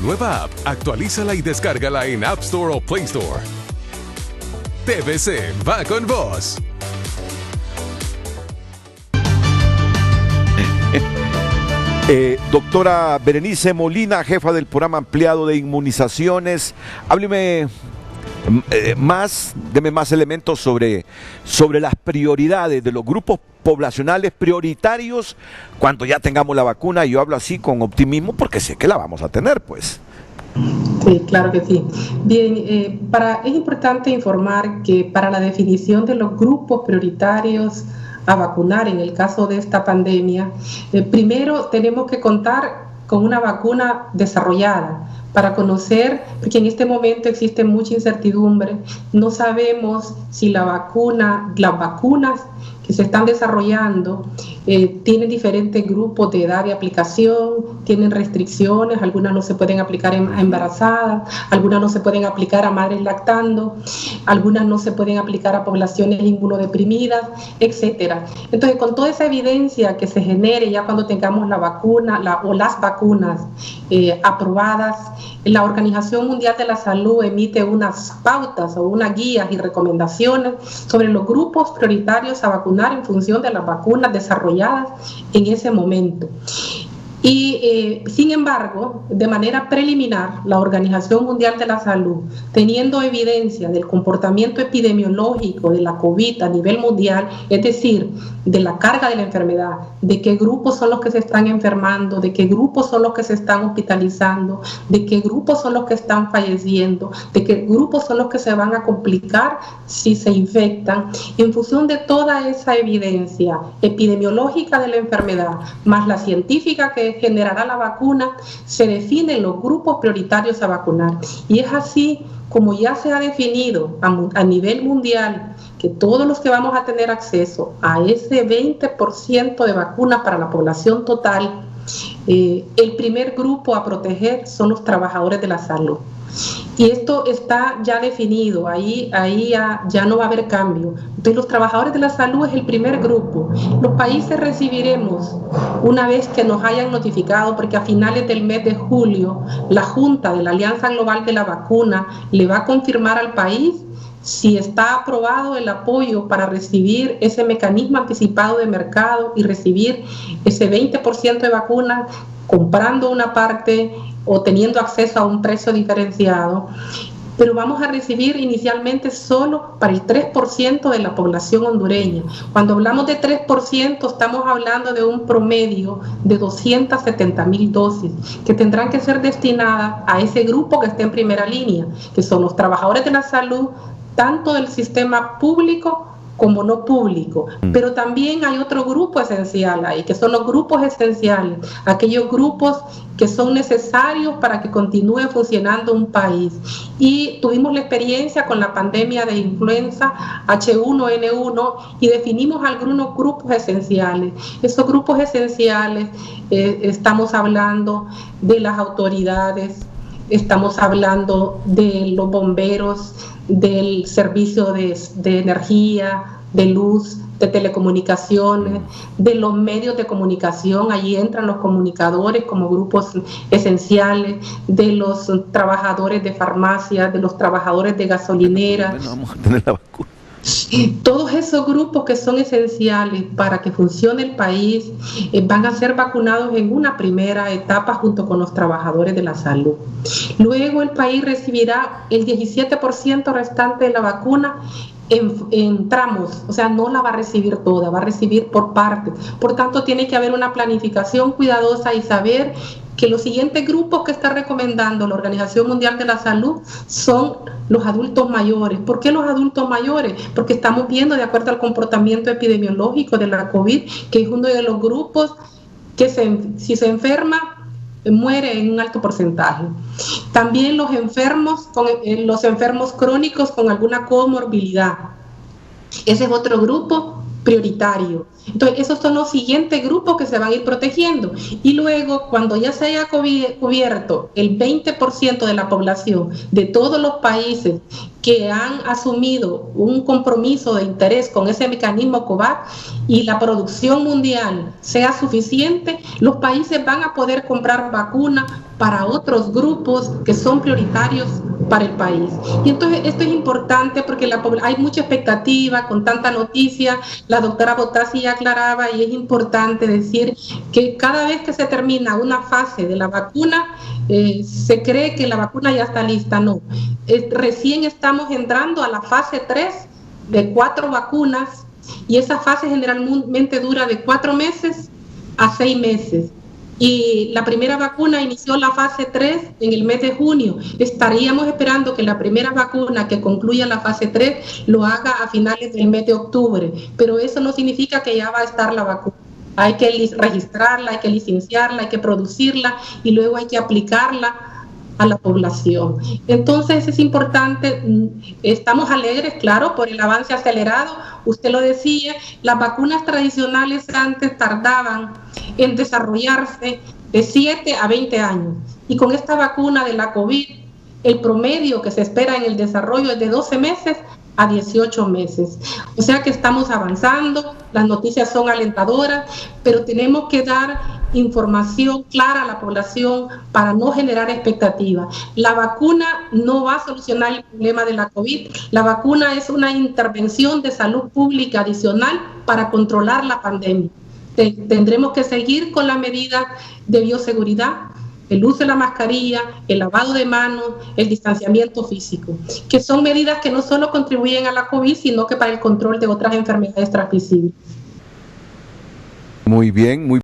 Nueva app. Actualízala y descárgala en App Store o Play Store. TVC va con vos. Doctora Berenice Molina, jefa del programa ampliado de inmunizaciones, hábleme deme más elementos sobre las prioridades de los grupos poblacionales prioritarios cuando ya tengamos la vacuna. Y yo hablo así con optimismo porque sé que la vamos a tener, pues. Sí, claro que sí. Bien, es importante informar que para la definición de los grupos prioritarios a vacunar en el caso de esta pandemia, primero tenemos que contar con una vacuna desarrollada para conocer, porque en este momento existe mucha incertidumbre, no sabemos si las vacunas que se están desarrollando tienen diferentes grupos de edad de aplicación, tienen restricciones, algunas no se pueden aplicar a embarazadas, algunas no se pueden aplicar a madres lactando, algunas no se pueden aplicar a poblaciones inmunodeprimidas, etcétera. Entonces, con toda esa evidencia que se genere ya cuando tengamos la vacuna o las vacunas aprobadas, la Organización Mundial de la Salud emite unas pautas o unas guías y recomendaciones sobre los grupos prioritarios a vacunar en función de las vacunas desarrolladas en ese momento. Y sin embargo, de manera preliminar, la Organización Mundial de la Salud, teniendo evidencia del comportamiento epidemiológico de la COVID a nivel mundial, es decir, de la carga de la enfermedad, de qué grupos son los que se están enfermando, de qué grupos son los que se están hospitalizando, de qué grupos son los que están falleciendo, de qué grupos son los que se van a complicar si se infectan. En función de toda esa evidencia epidemiológica de la enfermedad, más la científica que generará la vacuna, se definen los grupos prioritarios a vacunar. Y es así como ya se ha definido a nivel mundial que todos los que vamos a tener acceso a ese 20% de vacunas para la población total, el primer grupo a proteger son los trabajadores de la salud. Y esto está ya definido, ahí ya no va a haber cambio. Entonces, los trabajadores de la salud es el primer grupo. Los países recibiremos, una vez que nos hayan notificado, porque a finales del mes de julio, la Junta de la Alianza Global de la Vacuna le va a confirmar al país si está aprobado el apoyo para recibir ese mecanismo anticipado de mercado y recibir ese 20% de vacunas, comprando una parte o teniendo acceso a un precio diferenciado, pero vamos a recibir inicialmente solo para el 3% de la población hondureña. Cuando hablamos de 3%, estamos hablando de un promedio de 270,000 dosis que tendrán que ser destinadas a ese grupo que está en primera línea, que son los trabajadores de la salud, tanto del sistema público como no público, pero también hay otro grupo esencial ahí, que son los grupos esenciales, aquellos grupos que son necesarios para que continúe funcionando un país. Y tuvimos la experiencia con la pandemia de influenza H1N1 y definimos algunos grupos esenciales. Esos grupos esenciales, estamos hablando de las autoridades, estamos hablando de los bomberos, del servicio de energía, de luz, de telecomunicaciones, de los medios de comunicación. Allí entran los comunicadores como grupos esenciales, de los trabajadores de farmacia, de los trabajadores de gasolineras. Bueno, vamos a tener la vacuna. Todos esos grupos que son esenciales para que funcione el país van a ser vacunados en una primera etapa junto con los trabajadores de la salud. Luego el país recibirá el 17% restante de la vacuna en tramos, o sea, no la va a recibir toda, va a recibir por partes. Por tanto, tiene que haber una planificación cuidadosa y saber que los siguientes grupos que está recomendando la Organización Mundial de la Salud son los adultos mayores. ¿Por qué los adultos mayores? Porque estamos viendo, de acuerdo al comportamiento epidemiológico de la COVID, que es uno de los grupos que si se enferma, muere en un alto porcentaje. También los enfermos crónicos con alguna comorbilidad. Ese es otro grupo prioritario. Entonces, esos son los siguientes grupos que se van a ir protegiendo. Y luego, cuando ya se haya cubierto el 20% de la población de todos los países que han asumido un compromiso de interés con ese mecanismo COVAX y la producción mundial sea suficiente, los países van a poder comprar vacunas para otros grupos que son prioritarios para el país. Y entonces esto es importante porque hay mucha expectativa con tanta noticia. La doctora Botassi ya aclaraba, y es importante decir que cada vez que se termina una fase de la vacuna, se cree que la vacuna ya está lista. No, recién estamos entrando a la fase 3 de 4 vacunas, y esa fase generalmente dura de 4 meses a 6 meses. Y la primera vacuna inició la fase 3 en el mes de junio. Estaríamos esperando que la primera vacuna que concluya la fase 3 lo haga a finales del mes de octubre, pero eso no significa que ya va a estar la vacuna. Hay que registrarla, hay que licenciarla, hay que producirla y luego hay que aplicarla a la población. Entonces es importante, estamos alegres, claro, por el avance acelerado. Usted lo decía, las vacunas tradicionales antes tardaban en desarrollarse de 7 a 20 años. Y con esta vacuna de la COVID, el promedio que se espera en el desarrollo es de 12 meses a 18 meses. O sea que estamos avanzando, las noticias son alentadoras, pero tenemos que dar información clara a la población para no generar expectativas. La vacuna no va a solucionar el problema de la COVID. La vacuna es una intervención de salud pública adicional para controlar la pandemia. Tendremos que seguir con las medidas de bioseguridad, el uso de la mascarilla, el lavado de manos, el distanciamiento físico, que son medidas que no solo contribuyen a la COVID, sino que para el control de otras enfermedades transmisibles. Muy bien, muy